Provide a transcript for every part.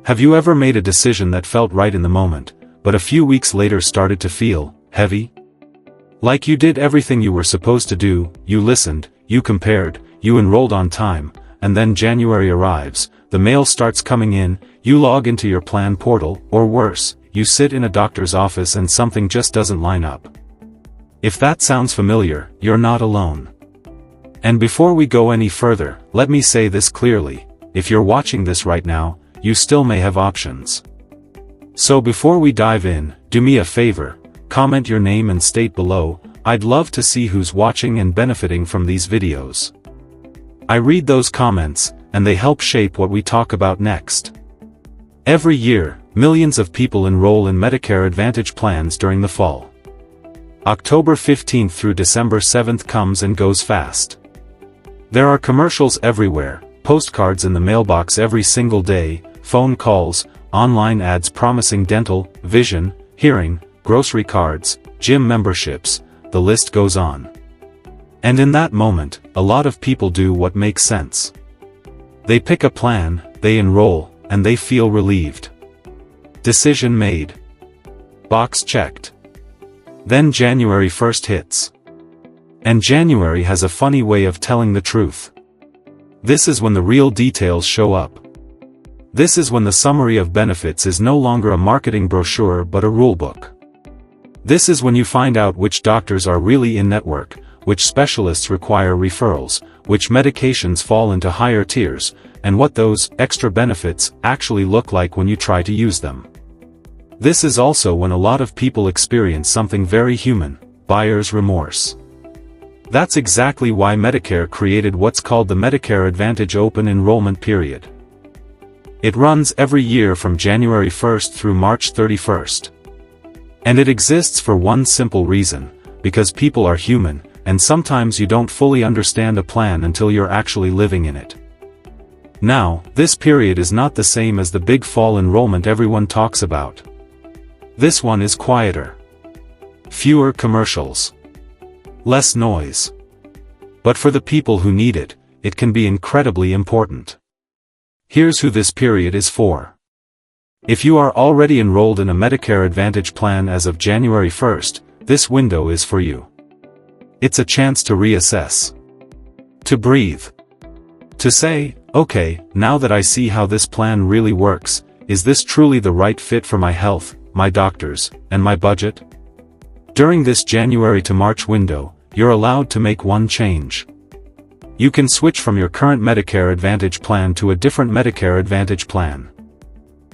Have you ever made a decision that felt right in the moment, but a few weeks later started to feel heavy? Like you did everything you were supposed to do, you listened, you compared, you enrolled on time, and then January arrives, the mail starts coming in, you log into your plan portal, or worse, you sit in a doctor's office and something just doesn't line up. If that sounds familiar, you're not alone. And before we go any further, let me say this clearly: if you're watching this right now, you still may have options. So before we dive in, do me a favor, comment your name and state below. I'd love to see who's watching and benefiting from these videos. I read those comments, and they help shape what we talk about next. Every year, millions of people enroll in Medicare Advantage plans during the fall. October 15th through December 7th comes and goes fast. There are commercials everywhere, postcards in the mailbox every single day, phone calls, online ads promising dental, vision, hearing, grocery cards, gym memberships, the list goes on. And in that moment, a lot of people do what makes sense. They pick a plan, they enroll, and they feel relieved. Decision made. Box checked. Then January 1st hits. And January has a funny way of telling the truth. This is when the real details show up. This is when the summary of benefits is no longer a marketing brochure but a rulebook. This is when you find out which doctors are really in-network, which specialists require referrals, which medications fall into higher tiers, and what those extra benefits actually look like when you try to use them. This is also when a lot of people experience something very human: buyer's remorse. That's exactly why Medicare created what's called the Medicare Advantage open enrollment period. It runs every year from January 1st through March 31st. And it exists for one simple reason: because people are human, and sometimes you don't fully understand a plan until you're actually living in it. Now, this period is not the same as the big fall enrollment everyone talks about. This one is quieter. Fewer commercials. Less noise. But for the people who need it, it can be incredibly important. Here's who this period is for. If you are already enrolled in a Medicare Advantage plan as of January 1st, this window is for you. It's a chance to reassess. To breathe. To say, okay, now that I see how this plan really works, is this truly the right fit for my health, my doctors, and my budget? During this January to March window, you're allowed to make one change. You can switch from your current Medicare Advantage plan to a different Medicare Advantage plan.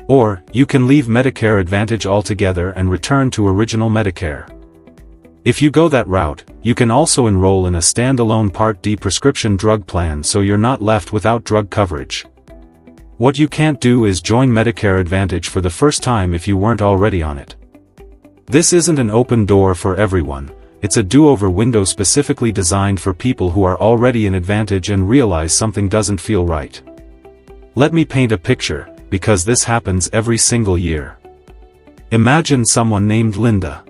Or, you can leave Medicare Advantage altogether and return to original Medicare. If you go that route, you can also enroll in a standalone Part D prescription drug plan so you're not left without drug coverage. What you can't do is join Medicare Advantage for the first time if you weren't already on it. This isn't an open door for everyone. It's a do-over window specifically designed for people who are already in Advantage and realize something doesn't feel right. Let me paint a picture, because this happens every single year. Imagine someone named Linda.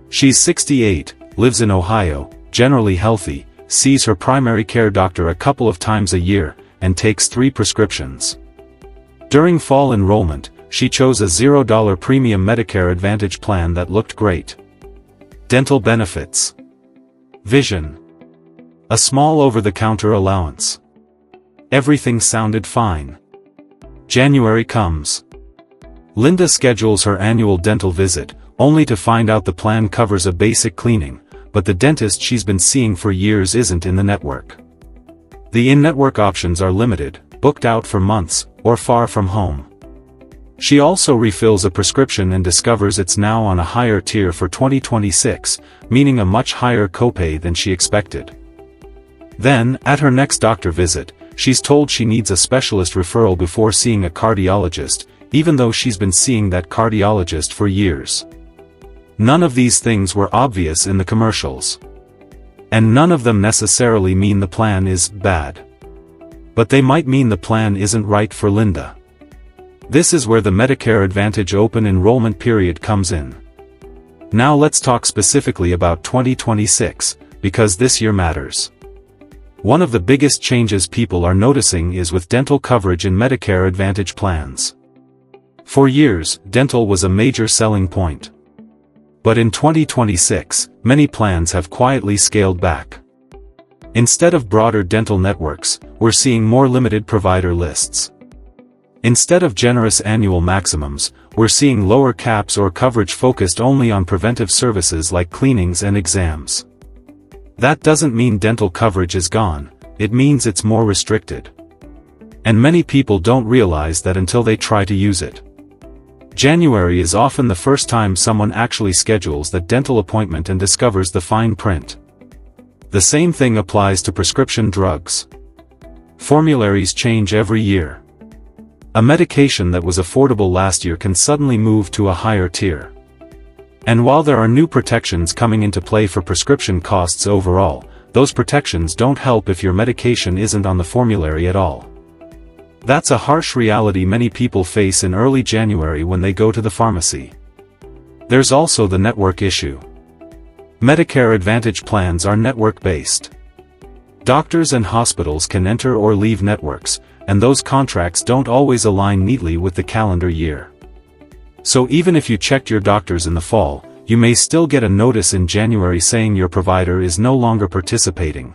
She's 68, lives in Ohio, generally healthy, sees her primary care doctor a couple of times a year, and takes 3 prescriptions. During fall enrollment, she chose a $0 premium Medicare Advantage plan that looked great. Dental benefits. Vision. A small over-the-counter allowance. Everything sounded fine. January comes. Linda schedules her annual dental visit, only to find out the plan covers a basic cleaning, but the dentist she's been seeing for years isn't in the network. The in-network options are limited, booked out for months, or far from home. She also refills a prescription and discovers it's now on a higher tier for 2026, meaning a much higher copay than she expected. Then, at her next doctor visit, she's told she needs a specialist referral before seeing a cardiologist, even though she's been seeing that cardiologist for years. None of these things were obvious in the commercials. And none of them necessarily mean the plan is bad. But they might mean the plan isn't right for Linda. This is where the Medicare Advantage open enrollment period comes in. Now let's talk specifically about 2026, because this year matters. One of the biggest changes people are noticing is with dental coverage in Medicare Advantage plans. For years, dental was a major selling point. But in 2026, many plans have quietly scaled back. Instead of broader dental networks, we're seeing more limited provider lists. Instead of generous annual maximums, we're seeing lower caps or coverage focused only on preventive services like cleanings and exams. That doesn't mean dental coverage is gone, it means it's more restricted. And many people don't realize that until they try to use it. January is often the first time someone actually schedules that dental appointment and discovers the fine print. The same thing applies to prescription drugs. Formularies change every year. A medication that was affordable last year can suddenly move to a higher tier. And while there are new protections coming into play for prescription costs overall, those protections don't help if your medication isn't on the formulary at all. That's a harsh reality many people face in early January when they go to the pharmacy. There's also the network issue. Medicare Advantage plans are network-based. Doctors and hospitals can enter or leave networks, and those contracts don't always align neatly with the calendar year. So even if you checked your doctors in the fall, you may still get a notice in January saying your provider is no longer participating.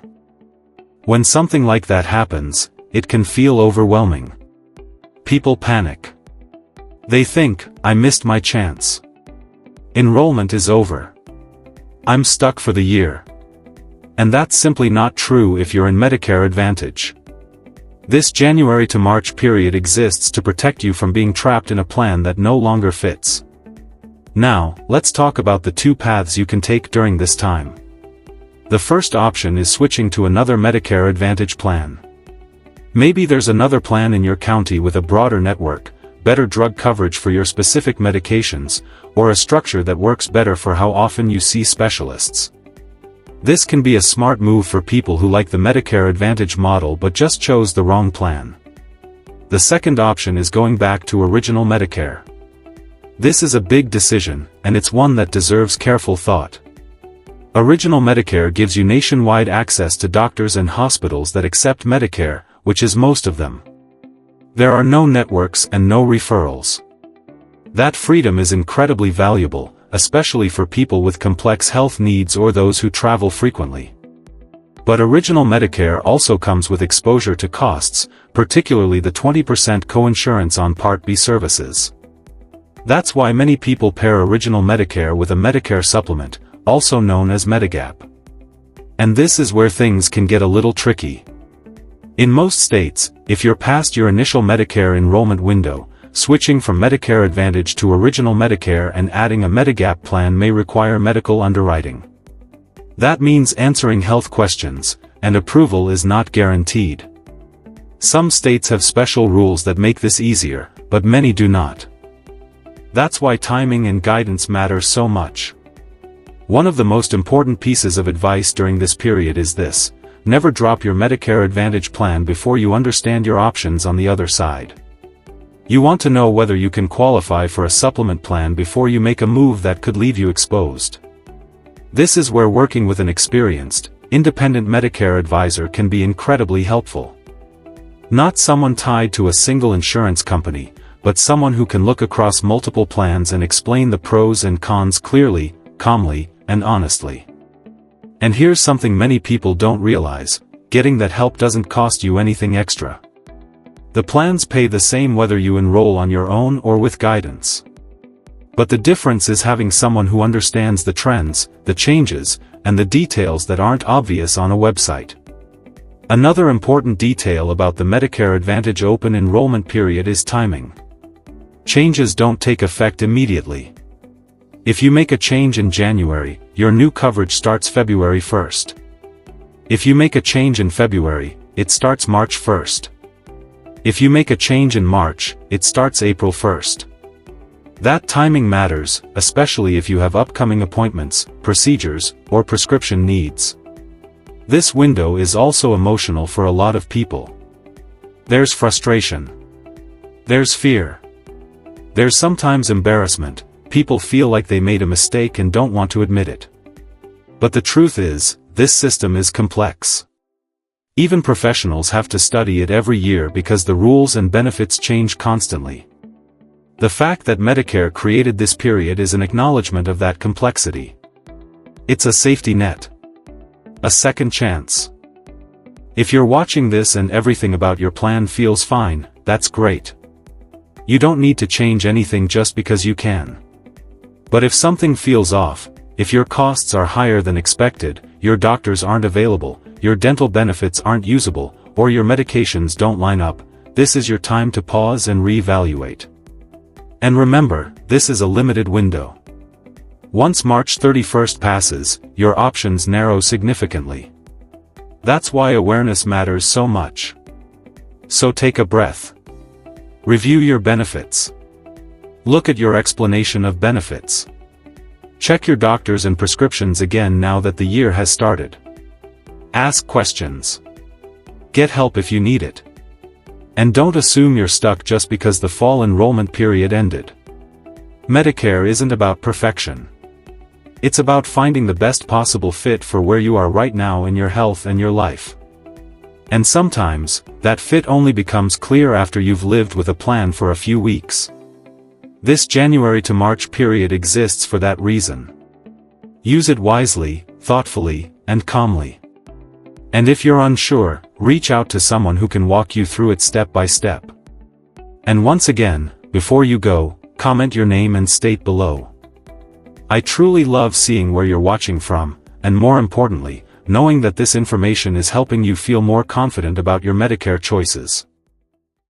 When something like that happens, it can feel overwhelming. People panic. They think, I missed my chance. Enrollment is over. I'm stuck for the year. And that's simply not true if you're in Medicare Advantage. This January to March period exists to protect you from being trapped in a plan that no longer fits. Now, let's talk about the two paths you can take during this time. The first option is switching to another Medicare Advantage plan. Maybe there's another plan in your county with a broader network, better drug coverage for your specific medications, or a structure that works better for how often you see specialists. This can be a smart move for people who like the Medicare Advantage model but just chose the wrong plan. The second option is going back to original Medicare. This is a big decision, and it's one that deserves careful thought. Original Medicare gives you nationwide access to doctors and hospitals that accept Medicare, which is most of them. There are no networks and no referrals. That freedom is incredibly valuable, especially for people with complex health needs or those who travel frequently. But original Medicare also comes with exposure to costs, particularly the 20% coinsurance on Part B services. That's why many people pair original Medicare with a Medicare supplement, also known as Medigap. And this is where things can get a little tricky. In most states, if you're past your initial Medicare enrollment window, switching from Medicare Advantage to original Medicare and adding a Medigap plan may require medical underwriting. That means answering health questions, and approval is not guaranteed. Some states have special rules that make this easier, but many do not. That's why timing and guidance matter so much. One of the most important pieces of advice during this period is this: never drop your Medicare Advantage plan before you understand your options on the other side. You want to know whether you can qualify for a supplement plan before you make a move that could leave you exposed. This is where working with an experienced, independent Medicare advisor can be incredibly helpful. Not someone tied to a single insurance company, but someone who can look across multiple plans and explain the pros and cons clearly, calmly, and honestly. And here's something many people don't realize: getting that help doesn't cost you anything extra. The plans pay the same whether you enroll on your own or with guidance. But the difference is having someone who understands the trends, the changes, and the details that aren't obvious on a website. Another important detail about the Medicare Advantage open enrollment period is timing. Changes don't take effect immediately. If you make a change in January, your new coverage starts February 1st. If you make a change in February, it starts March 1st. If you make a change in March, it starts April 1st. That timing matters, especially if you have upcoming appointments, procedures, or prescription needs. This window is also emotional for a lot of people. There's frustration. There's fear. There's sometimes embarrassment. People feel like they made a mistake and don't want to admit it. But the truth is, this system is complex. Even professionals have to study it every year because the rules and benefits change constantly. The fact that Medicare created this period is an acknowledgement of that complexity. It's a safety net. A second chance. If you're watching this and everything about your plan feels fine, that's great. You don't need to change anything just because you can. But if something feels off, if your costs are higher than expected, your doctors aren't available, your dental benefits aren't usable, or your medications don't line up, this is your time to pause and reevaluate. And remember, this is a limited window. Once March 31st passes, your options narrow significantly. That's why awareness matters so much. So take a breath. Review your benefits. Look at your explanation of benefits. Check your doctors and prescriptions again now that the year has started. Ask questions. Get help if you need it. And don't assume you're stuck just because the fall enrollment period ended. Medicare isn't about perfection. It's about finding the best possible fit for where you are right now in your health and your life. And sometimes, that fit only becomes clear after you've lived with a plan for a few weeks. This January to March period exists for that reason. Use it wisely, thoughtfully, and calmly. And if you're unsure, reach out to someone who can walk you through it step by step. And once again, before you go, comment your name and state below. I truly love seeing where you're watching from, and more importantly, knowing that this information is helping you feel more confident about your Medicare choices.